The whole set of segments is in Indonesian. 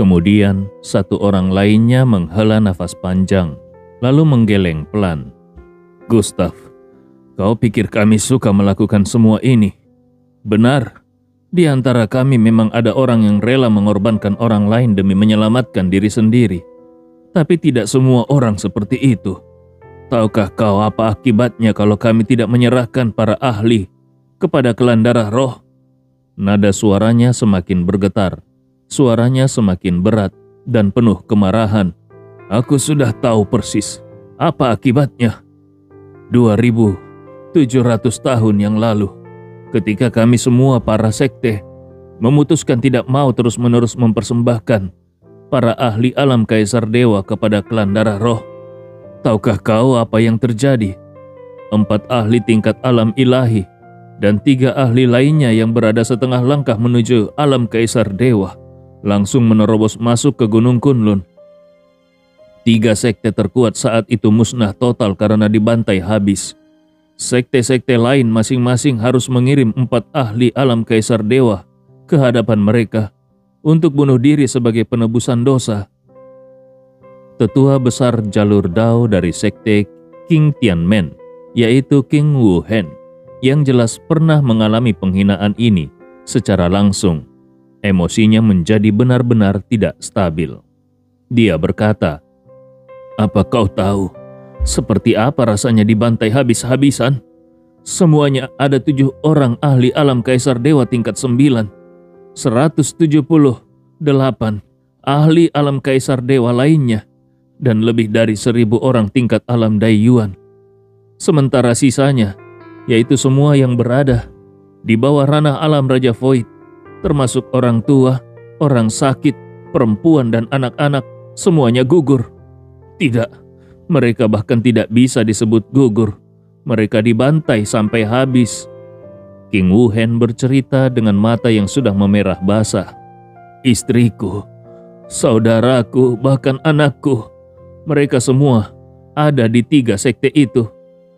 Kemudian satu orang lainnya menghela nafas panjang, lalu menggeleng pelan. Gustav, kau pikir kami suka melakukan semua ini? Benar, di antara kami memang ada orang yang rela mengorbankan orang lain demi menyelamatkan diri sendiri. Tapi tidak semua orang seperti itu. Tahukah kau apa akibatnya kalau kami tidak menyerahkan para ahli kepada kelan darah roh? Nada suaranya semakin bergetar. Suaranya semakin berat dan penuh kemarahan. Aku sudah tahu persis apa akibatnya. 2700 tahun yang lalu, ketika kami semua para sekte memutuskan tidak mau terus-menerus mempersembahkan para ahli alam kaisar dewa kepada klan darah roh. Tahukah kau apa yang terjadi? 4 ahli tingkat alam ilahi dan 3 ahli lainnya yang berada setengah langkah menuju alam kaisar dewa langsung menerobos masuk ke Gunung Kunlun. 3 sekte terkuat saat itu musnah total karena dibantai habis. Sekte-sekte lain masing-masing harus mengirim 4 ahli alam kaisar dewa ke hadapan mereka untuk bunuh diri sebagai penebusan dosa. Tetua besar jalur Dao dari sekte King Tianmen, yaitu King Wu Hen, yang jelas pernah mengalami penghinaan ini secara langsung. Emosinya menjadi benar-benar tidak stabil. Dia berkata, "Apa kau tahu seperti apa rasanya dibantai habis-habisan? Semuanya ada 7 orang ahli alam kaisar dewa tingkat 9, 178 ahli alam kaisar dewa lainnya, dan lebih dari 1000 orang tingkat alam Daiyuan. Sementara sisanya, yaitu semua yang berada di bawah ranah alam Raja Void, termasuk orang tua, orang sakit, perempuan dan anak-anak, semuanya gugur. Tidak, mereka bahkan tidak bisa disebut gugur. Mereka dibantai sampai habis." King Wu Hen bercerita dengan mata yang sudah memerah basah. "Istriku, saudaraku, bahkan anakku, mereka semua ada di 3 sekte itu,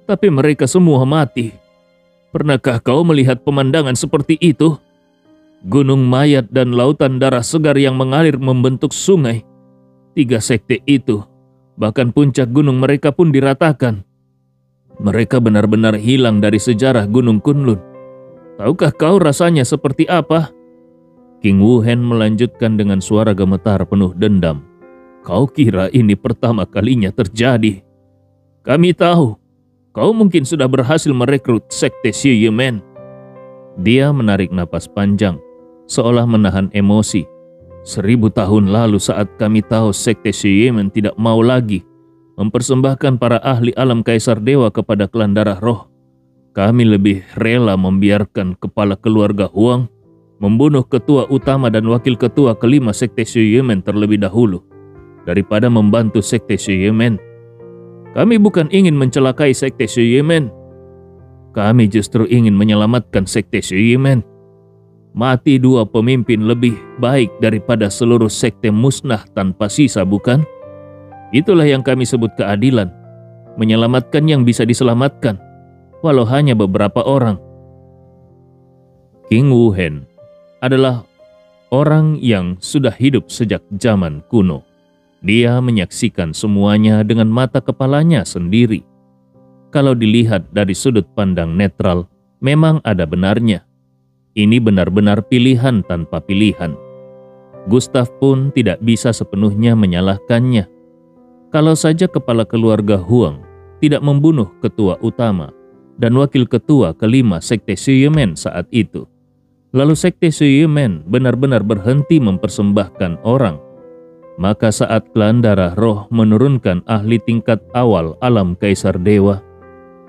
tapi mereka semua mati. Pernahkah kau melihat pemandangan seperti itu? Gunung mayat dan lautan darah segar yang mengalir membentuk sungai. 3 sekte itu, bahkan puncak gunung mereka pun diratakan. Mereka benar-benar hilang dari sejarah Gunung Kunlun. Tahukah kau rasanya seperti apa?" King Wu Hen melanjutkan dengan suara gemetar penuh dendam. "Kau kira ini pertama kalinya terjadi? Kami tahu, kau mungkin sudah berhasil merekrut sekte Xie Yemen." Dia menarik napas panjang, seolah menahan emosi. 1000 tahun lalu saat kami tahu sekte Xie Yemen tidak mau lagi mempersembahkan para ahli alam kaisar dewa kepada klan darah roh, kami lebih rela membiarkan kepala keluarga Huang membunuh ketua utama dan wakil ketua kelima sekte Xie Yemen terlebih dahulu, daripada membantu sekte Xie Yemen. Kami bukan ingin mencelakai sekte Xie Yemen. Kami justru ingin menyelamatkan sekte Xie Yemen. Mati 2 pemimpin lebih baik daripada seluruh sekte musnah tanpa sisa, bukan? Itulah yang kami sebut keadilan. Menyelamatkan yang bisa diselamatkan, walau hanya beberapa orang." King Wu Hen adalah orang yang sudah hidup sejak zaman kuno. Dia menyaksikan semuanya dengan mata kepalanya sendiri. Kalau dilihat dari sudut pandang netral, memang ada benarnya. Ini benar-benar pilihan tanpa pilihan. Gustav pun tidak bisa sepenuhnya menyalahkannya. Kalau saja kepala keluarga Huang tidak membunuh ketua utama dan wakil ketua kelima sekte Xie Yemen saat itu, lalu sekte Xie Yemen benar-benar berhenti mempersembahkan orang, maka saat klan darah roh menurunkan ahli tingkat awal alam kaisar dewa,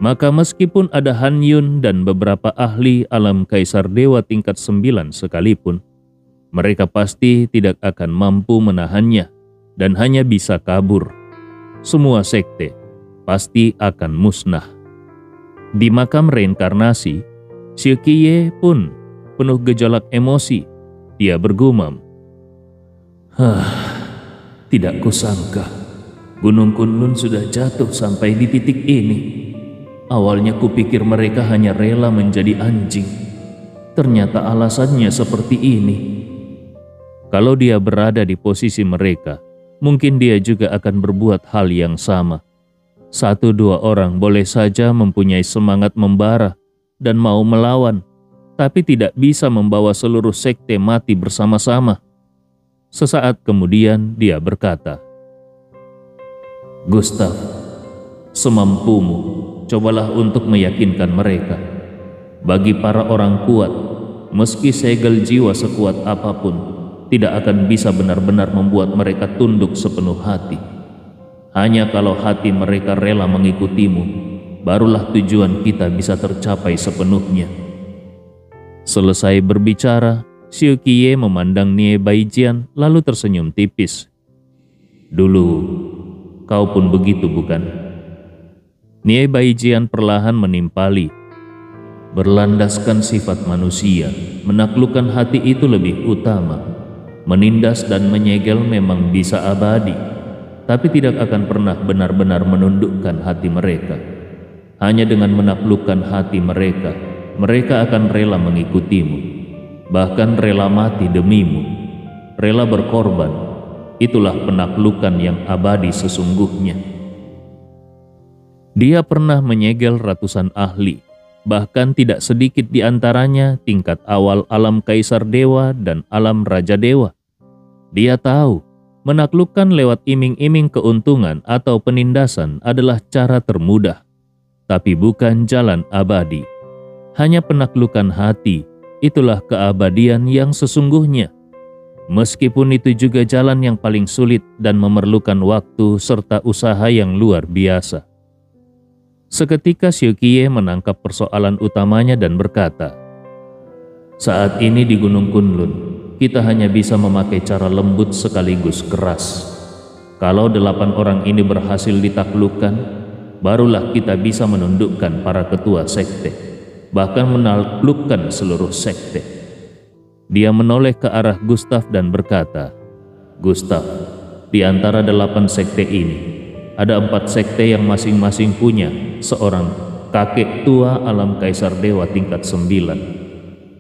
maka meskipun ada Han Yun dan beberapa ahli alam kaisar dewa tingkat 9 sekalipun, mereka pasti tidak akan mampu menahannya dan hanya bisa kabur. Semua sekte pasti akan musnah. Di makam reinkarnasi, Xie Qiye pun penuh gejolak emosi. Dia bergumam, "Tidak kusangka Gunung Kunlun sudah jatuh sampai di titik ini. Awalnya kupikir mereka hanya rela menjadi anjing. Ternyata alasannya seperti ini." Kalau dia berada di posisi mereka, mungkin dia juga akan berbuat hal yang sama. 1-2 orang boleh saja mempunyai semangat membara dan mau melawan, tapi tidak bisa membawa seluruh sekte mati bersama-sama. Sesaat kemudian dia berkata, "Gustav, semampumu, cobalah untuk meyakinkan mereka. Bagi para orang kuat, meski segel jiwa sekuat apapun, tidak akan bisa benar-benar membuat mereka tunduk sepenuh hati. Hanya kalau hati mereka rela mengikutimu, barulah tujuan kita bisa tercapai sepenuhnya." Selesai berbicara, Xiu Qiye memandang Nie Baijian lalu tersenyum tipis. "Dulu, kau pun begitu bukan?" Nie Baijian perlahan menimpali. "Berlandaskan sifat manusia, menaklukkan hati itu lebih utama. Menindas dan menyegel memang bisa abadi, tapi tidak akan pernah benar-benar menundukkan hati mereka. Hanya dengan menaklukkan hati mereka, mereka akan rela mengikutimu, bahkan rela mati demimu, rela berkorban. Itulah penaklukan yang abadi sesungguhnya." Dia pernah menyegel ratusan ahli, bahkan tidak sedikit di antaranya tingkat awal alam Kaisar Dewa dan alam Raja Dewa. Dia tahu, menaklukkan lewat iming-iming keuntungan atau penindasan adalah cara termudah, tapi bukan jalan abadi. Hanya penaklukan hati, itulah keabadian yang sesungguhnya. Meskipun itu juga jalan yang paling sulit dan memerlukan waktu serta usaha yang luar biasa. Seketika Xiu Qiye menangkap persoalan utamanya dan berkata, "Saat ini di Gunung Kunlun, kita hanya bisa memakai cara lembut sekaligus keras. Kalau 8 orang ini berhasil ditaklukkan, barulah kita bisa menundukkan para ketua sekte, bahkan menaklukkan seluruh sekte." Dia menoleh ke arah Gustav dan berkata, "Gustav, di antara 8 sekte ini, ada 4 sekte yang masing-masing punya seorang kakek tua alam Kaisar Dewa tingkat 9.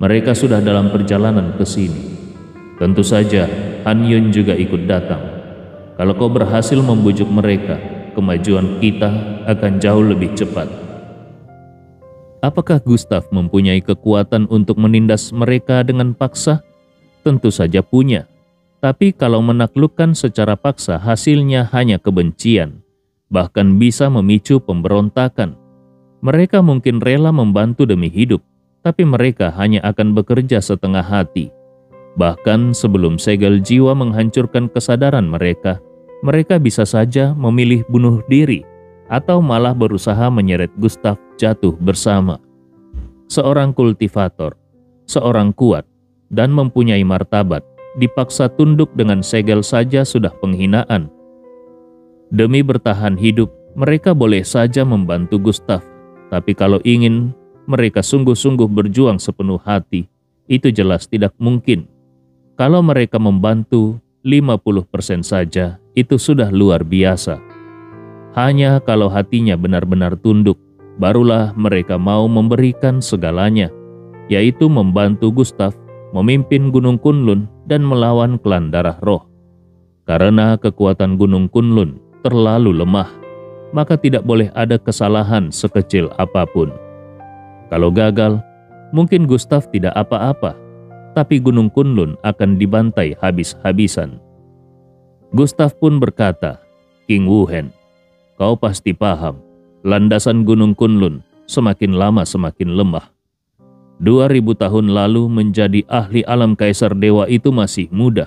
Mereka sudah dalam perjalanan ke sini. Tentu saja Han Yun juga ikut datang. Kalau kau berhasil membujuk mereka, kemajuan kita akan jauh lebih cepat." Apakah Gustav mempunyai kekuatan untuk menindas mereka dengan paksa? Tentu saja punya. Tapi kalau menaklukkan secara paksa hasilnya hanya kebencian, bahkan bisa memicu pemberontakan. Mereka mungkin rela membantu demi hidup, tapi mereka hanya akan bekerja setengah hati. Bahkan sebelum segel jiwa menghancurkan kesadaran mereka, mereka bisa saja memilih bunuh diri atau malah berusaha menyeret Gustav jatuh bersama. Seorang kultivator, seorang kuat dan mempunyai martabat, dipaksa tunduk dengan segel saja sudah penghinaan. Demi bertahan hidup, mereka boleh saja membantu Gustav, tapi kalau ingin mereka sungguh-sungguh berjuang sepenuh hati, itu jelas tidak mungkin. Kalau mereka membantu 50% saja, itu sudah luar biasa. Hanya kalau hatinya benar-benar tunduk, barulah mereka mau memberikan segalanya, yaitu membantu Gustav memimpin Gunung Kunlun dan melawan klan Darah Roh. Karena kekuatan Gunung Kunlun terlalu lemah, maka tidak boleh ada kesalahan sekecil apapun. Kalau gagal, mungkin Gustav tidak apa-apa, tapi Gunung Kunlun akan dibantai habis-habisan. Gustav pun berkata, "King Wuhen, kau pasti paham, landasan Gunung Kunlun semakin lama semakin lemah. 2000 tahun lalu menjadi ahli alam Kaisar Dewa itu masih mudah,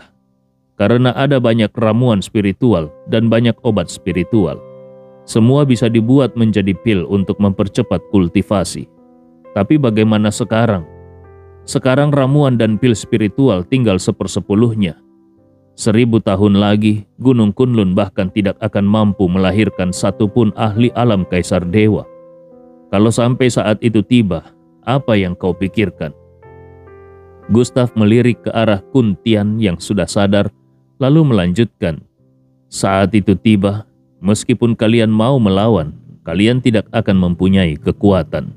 karena ada banyak ramuan spiritual dan banyak obat spiritual. Semua bisa dibuat menjadi pil untuk mempercepat kultivasi. Tapi bagaimana sekarang? Sekarang ramuan dan pil spiritual tinggal 1/10-nya. 1000 tahun lagi, Gunung Kunlun bahkan tidak akan mampu melahirkan satupun ahli alam Kaisar Dewa. Kalau sampai saat itu tiba, apa yang kau pikirkan?" Gustav melirik ke arah Kun Tian yang sudah sadar, lalu melanjutkan, "Saat itu tiba, meskipun kalian mau melawan, kalian tidak akan mempunyai kekuatan."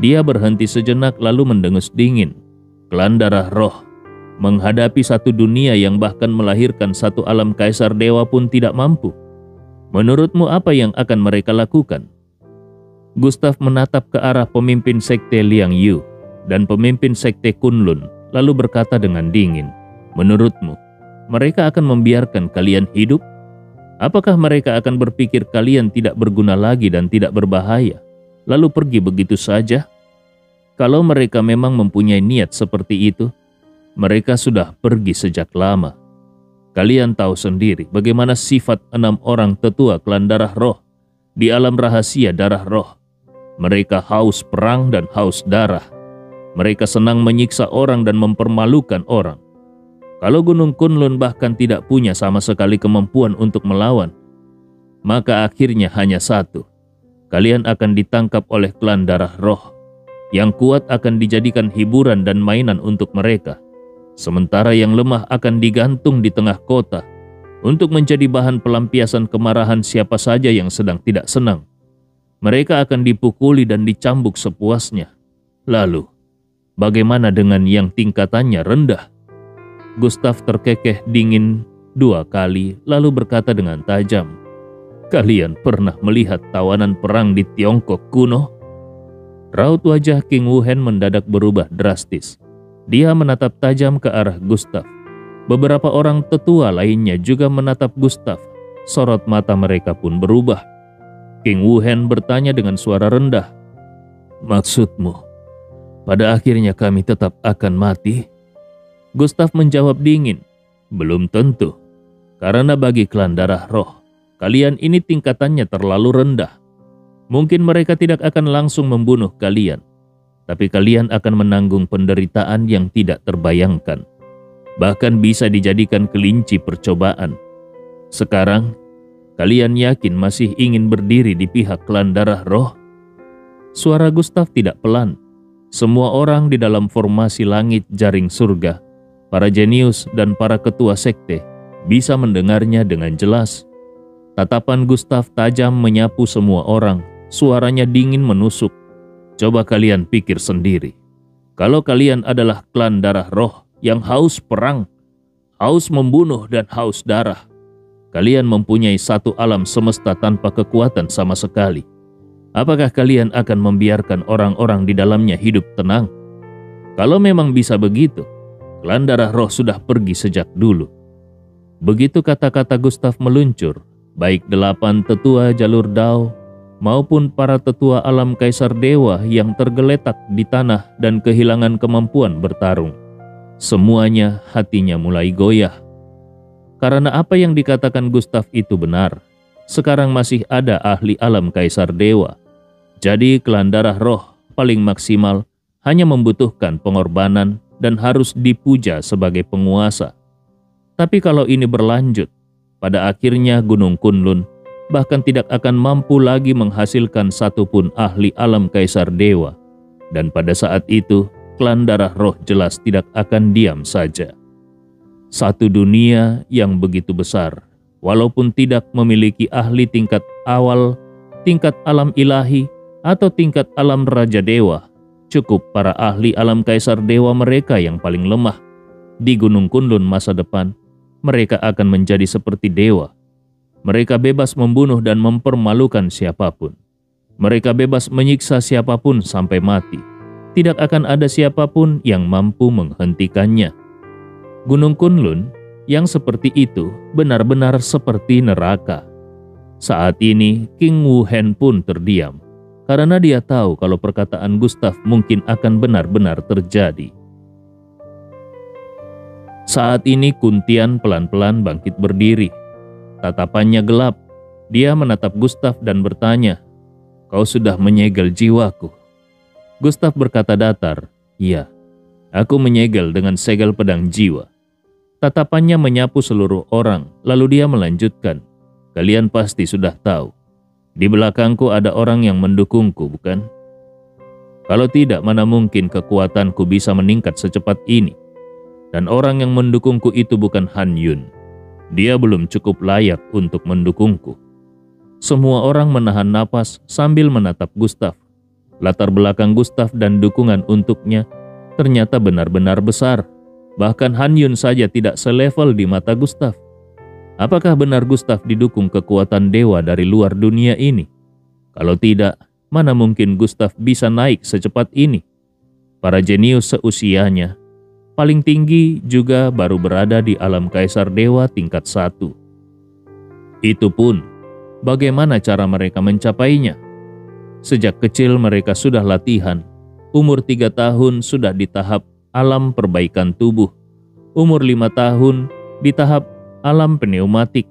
Dia berhenti sejenak lalu mendengus dingin. "Klan Darah Roh, Menghadapi satu dunia yang bahkan melahirkan satu alam kaisar dewa pun tidak mampu. Menurutmu apa yang akan mereka lakukan? Gustav menatap ke arah pemimpin sekte Liang Yu dan pemimpin sekte Kunlun, lalu berkata dengan dingin, "Menurutmu, mereka akan membiarkan kalian hidup? Apakah mereka akan berpikir kalian tidak berguna lagi dan tidak berbahaya, lalu pergi begitu saja? Kalau mereka memang mempunyai niat seperti itu, mereka sudah pergi sejak lama. Kalian tahu sendiri bagaimana sifat 6 orang tetua klan darah roh di alam rahasia darah roh. Mereka haus perang dan haus darah. Mereka senang menyiksa orang dan mempermalukan orang. Kalau Gunung Kunlun bahkan tidak punya sama sekali kemampuan untuk melawan, maka akhirnya hanya satu. Kalian akan ditangkap oleh klan darah roh. Yang kuat akan dijadikan hiburan dan mainan untuk mereka. Sementara yang lemah akan digantung di tengah kota untuk menjadi bahan pelampiasan kemarahan siapa saja yang sedang tidak senang. Mereka akan dipukuli dan dicambuk sepuasnya. Lalu, bagaimana dengan yang tingkatannya rendah?" Gustav terkekeh dingin 2 kali lalu berkata dengan tajam, "Kalian pernah melihat tawanan perang di Tiongkok kuno?" Raut wajah King Wuhen mendadak berubah drastis. Dia menatap tajam ke arah Gustav. Beberapa orang tetua lainnya juga menatap Gustav. Sorot mata mereka pun berubah. King Wuhen bertanya dengan suara rendah, "Maksudmu, pada akhirnya kami tetap akan mati?" Gustav menjawab dingin, "Belum tentu. Karena bagi klan darah roh, kalian ini tingkatannya terlalu rendah. Mungkin mereka tidak akan langsung membunuh kalian, tapi kalian akan menanggung penderitaan yang tidak terbayangkan. Bahkan bisa dijadikan kelinci percobaan. Sekarang, kalian yakin masih ingin berdiri di pihak klan darah roh?" Suara Gustav tidak pelan. Semua orang di dalam formasi langit jaring surga, para jenius dan para ketua sekte, bisa mendengarnya dengan jelas. Tatapan Gustav tajam menyapu semua orang, suaranya dingin menusuk. "Coba kalian pikir sendiri. Kalau kalian adalah klan darah roh yang haus perang, haus membunuh dan haus darah, kalian mempunyai satu alam semesta tanpa kekuatan sama sekali. Apakah kalian akan membiarkan orang-orang di dalamnya hidup tenang? Kalau memang bisa begitu, klan darah roh sudah pergi sejak dulu." Begitu kata-kata Gustav meluncur, baik 8 tetua jalur Dao maupun para tetua alam kaisar dewa yang tergeletak di tanah dan kehilangan kemampuan bertarung. Semuanya hatinya mulai goyah. Karena apa yang dikatakan Gustav itu benar. Sekarang masih ada ahli alam kaisar dewa. Jadi klan darah roh paling maksimal hanya membutuhkan pengorbanan dan harus dipuja sebagai penguasa. Tapi kalau ini berlanjut, pada akhirnya Gunung Kunlun bahkan tidak akan mampu lagi menghasilkan satupun ahli alam kaisar dewa. Dan pada saat itu, klan darah roh jelas tidak akan diam saja. Satu dunia yang begitu besar, walaupun tidak memiliki ahli tingkat awal, tingkat alam ilahi, atau tingkat alam raja dewa, cukup para ahli alam kaisar dewa mereka yang paling lemah. Di Gunung Kunlun masa depan, mereka akan menjadi seperti dewa. Mereka bebas membunuh dan mempermalukan siapapun. Mereka bebas menyiksa siapapun sampai mati. Tidak akan ada siapapun yang mampu menghentikannya. Gunung Kunlun yang seperti itu benar-benar seperti neraka. Saat ini King Wuhen pun terdiam, karena dia tahu kalau perkataan Gustav mungkin akan benar-benar terjadi. Saat ini Kuntian pelan-pelan bangkit berdiri. Tatapannya gelap. Dia menatap Gustav dan bertanya, "Kau sudah menyegel jiwaku?" Gustav berkata datar, "Iya, aku menyegel dengan segel pedang jiwa." Tatapannya menyapu seluruh orang, lalu dia melanjutkan, "Kalian pasti sudah tahu. Di belakangku ada orang yang mendukungku, bukan? Kalau tidak, mana mungkin kekuatanku bisa meningkat secepat ini? Dan orang yang mendukungku itu bukan Han Yun. Dia belum cukup layak untuk mendukungku." Semua orang menahan napas sambil menatap Gustav. Latar belakang Gustav dan dukungan untuknya ternyata benar-benar besar. Bahkan Han Yun saja tidak selevel di mata Gustav. Apakah benar Gustav didukung kekuatan dewa dari luar dunia ini? Kalau tidak, mana mungkin Gustav bisa naik secepat ini? Para jenius seusianya, paling tinggi juga baru berada di alam kaisar dewa tingkat 1. Itu pun, bagaimana cara mereka mencapainya? Sejak kecil mereka sudah latihan. Umur 3 tahun sudah di tahap alam perbaikan tubuh. Umur 5 tahun di tahap alam pneumatik.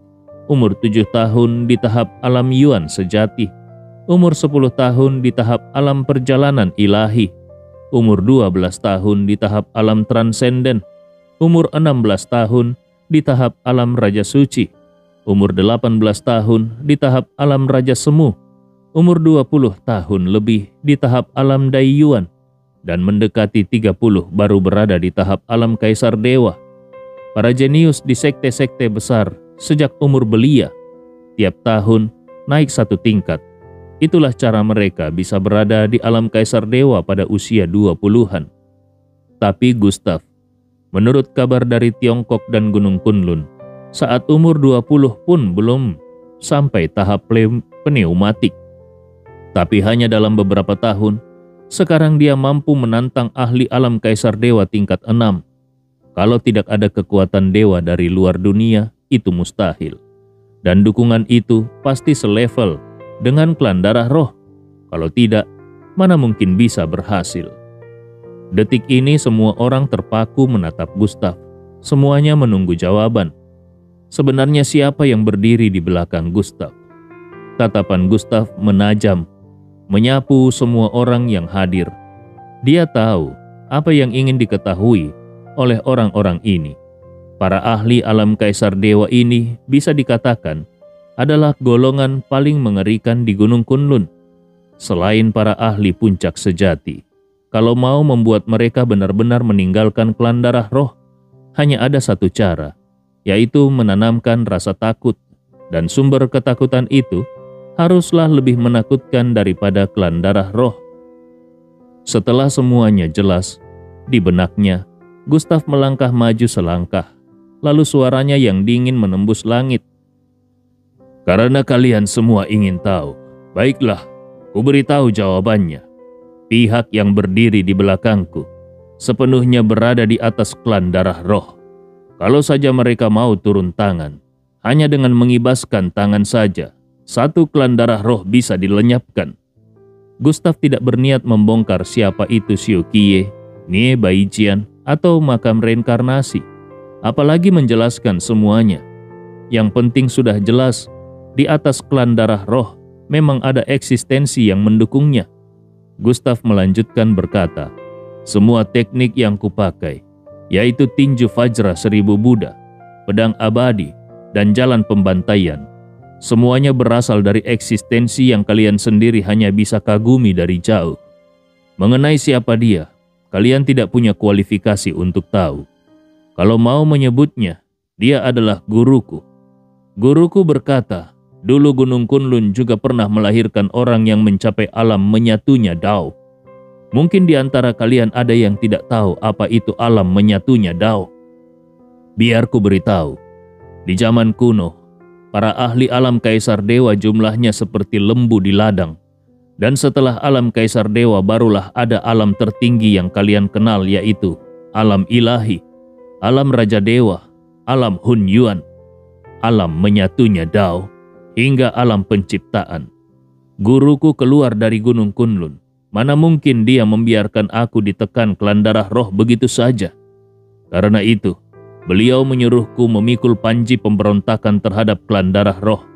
Umur 7 tahun di tahap alam yuan sejati. Umur 10 tahun di tahap alam perjalanan ilahi. Umur 12 tahun di tahap alam transenden. Umur 16 tahun di tahap alam raja suci. Umur 18 tahun di tahap alam raja semu. Umur 20 tahun lebih di tahap alam Daiyuan. Dan mendekati 30 baru berada di tahap alam kaisar dewa. Para jenius di sekte-sekte besar sejak umur belia, tiap tahun naik 1 tingkat. Itulah cara mereka bisa berada di alam kaisar dewa pada usia 20-an. Tapi Gustav, menurut kabar dari Tiongkok dan Gunung Kunlun, saat umur 20 pun belum sampai tahap pneumatik. Tapi hanya dalam beberapa tahun, sekarang dia mampu menantang ahli alam kaisar dewa tingkat 6. Kalau tidak ada kekuatan dewa dari luar dunia, itu mustahil. Dan dukungan itu pasti selevel dengan klan darah roh. Kalau tidak, mana mungkin bisa berhasil. Detik ini semua orang terpaku menatap Gustav. Semuanya menunggu jawaban. Sebenarnya siapa yang berdiri di belakang Gustav? Tatapan Gustav menajam, menyapu semua orang yang hadir. Dia tahu apa yang ingin diketahui oleh orang-orang ini. Para ahli alam kaisar dewa ini bisa dikatakan adalah golongan paling mengerikan di Gunung Kunlun. Selain para ahli puncak sejati, kalau mau membuat mereka benar-benar meninggalkan klan darah roh, hanya ada satu cara, yaitu menanamkan rasa takut. Dan sumber ketakutan itu haruslah lebih menakutkan daripada klan darah roh. Setelah semuanya jelas, di benaknya, Gustav melangkah maju selangkah, lalu suaranya yang dingin menembus langit. Karena kalian semua ingin tahu, baiklah, ku beritahu jawabannya. Pihak yang berdiri di belakangku sepenuhnya berada di atas klan darah roh. Kalau saja mereka mau turun tangan, hanya dengan mengibaskan tangan saja, satu klan darah roh bisa dilenyapkan. Gustav tidak berniat membongkar siapa itu Xiu Qiye, Nie Baijian, atau makam reinkarnasi, apalagi menjelaskan semuanya. Yang penting sudah jelas, di atas klan darah roh memang ada eksistensi yang mendukungnya. Gustav melanjutkan berkata, semua teknik yang kupakai, yaitu tinju Vajra 1000 Buddha, pedang abadi, dan jalan pembantaian, semuanya berasal dari eksistensi yang kalian sendiri hanya bisa kagumi dari jauh. Mengenai siapa dia, kalian tidak punya kualifikasi untuk tahu. Kalau mau menyebutnya, dia adalah guruku. Guruku berkata, dulu Gunung Kunlun juga pernah melahirkan orang yang mencapai alam menyatunya Dao. Mungkin di antara kalian ada yang tidak tahu apa itu alam menyatunya Dao. Biar ku beritahu, di zaman kuno, para ahli alam kaisar dewa jumlahnya seperti lembu di ladang. Dan setelah alam kaisar dewa barulah ada alam tertinggi yang kalian kenal, yaitu alam ilahi, alam raja dewa, alam Hun Yuan, alam menyatunya Dao, hingga alam penciptaan. Guruku keluar dari Gunung Kunlun. Mana mungkin dia membiarkan aku ditekan klan darah roh begitu saja. Karena itu, beliau menyuruhku memikul panji pemberontakan terhadap klan darah roh.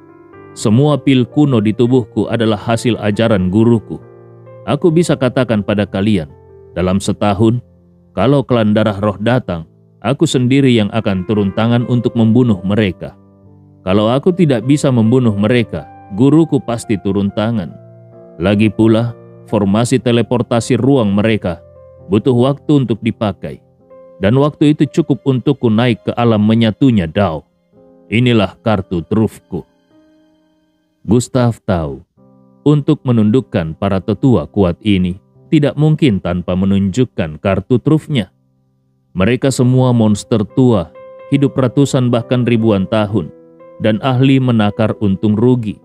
Semua pil kuno di tubuhku adalah hasil ajaran guruku. Aku bisa katakan pada kalian, dalam setahun, kalau klan darah roh datang, aku sendiri yang akan turun tangan untuk membunuh mereka. Kalau aku tidak bisa membunuh mereka, guruku pasti turun tangan. Lagi pula, formasi teleportasi ruang mereka butuh waktu untuk dipakai. Dan waktu itu cukup untukku naik ke alam menyatunya Dao. Inilah kartu trufku. Gustav tahu, untuk menundukkan para tetua kuat ini, tidak mungkin tanpa menunjukkan kartu trufnya. Mereka semua monster tua, hidup ratusan bahkan ribuan tahun, dan ahli menakar untung rugi.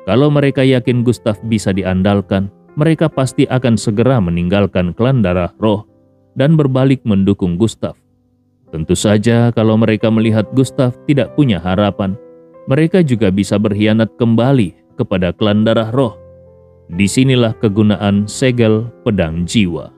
Kalau mereka yakin Gustaf bisa diandalkan, mereka pasti akan segera meninggalkan klan darah roh dan berbalik mendukung Gustaf. Tentu saja kalau mereka melihat Gustaf tidak punya harapan, mereka juga bisa berkhianat kembali kepada klan darah roh. Disinilah kegunaan segel pedang jiwa.